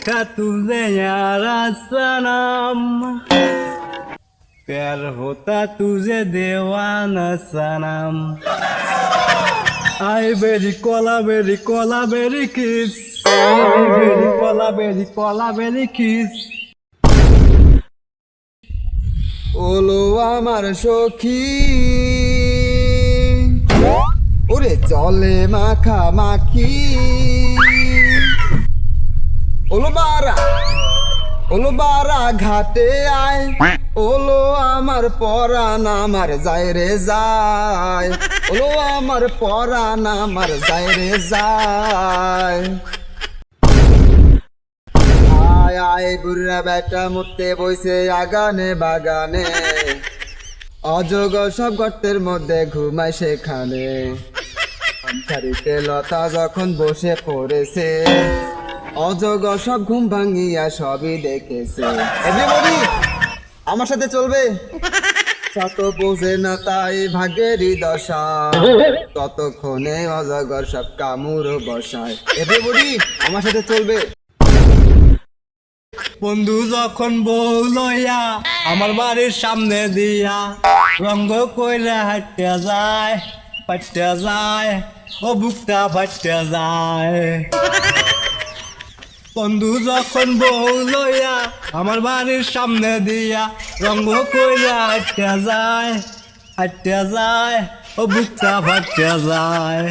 देखा तुझे यारा सनम, प्यार होता तुझे दीवाना सनम। आई बेरी कोला बेरी किस, बेरी कोला बेरी किस। ওলো আমার সখী ওরে জলে মাখামাখি ওলো বারা ঘাটে আয় ওলো আমার পরাণ আমার যায় রে যায় ওলো আমার পরাণ আমার যায় রে যায় আয় আয় বুড়া বেটা মুতে বইছে আগানে বাগানে অজগর সব গর্তের মধ্যে ঘুমায় সেখানে আমসারিতে লতা যখন বসে পড়েছে অজগর সব ঘুম ভাঙিয়া সবই দেখেছে এভরিবডি আমার সাথে চলবে যত বোঝে না তাই ভাগ্যেরই দশা ততক্ষণে অজগর সব কামড় বসায় এভরিবডি আমার সাথে চলবে বন্ধু যখন বউ লইয়া আমার বাড়ির সামনে দিয়া রঙ্গ কইরা হাঁটতে যায় ফাটতে যায় ও বুকটা ফাটতে যায়। বন্ধু যখন বউ লইয়া আমার বাড়ির সামনে দিয়া রঙ্গ কইরা হাঁটতে যায় ও বুকটা ফাটতে যায়।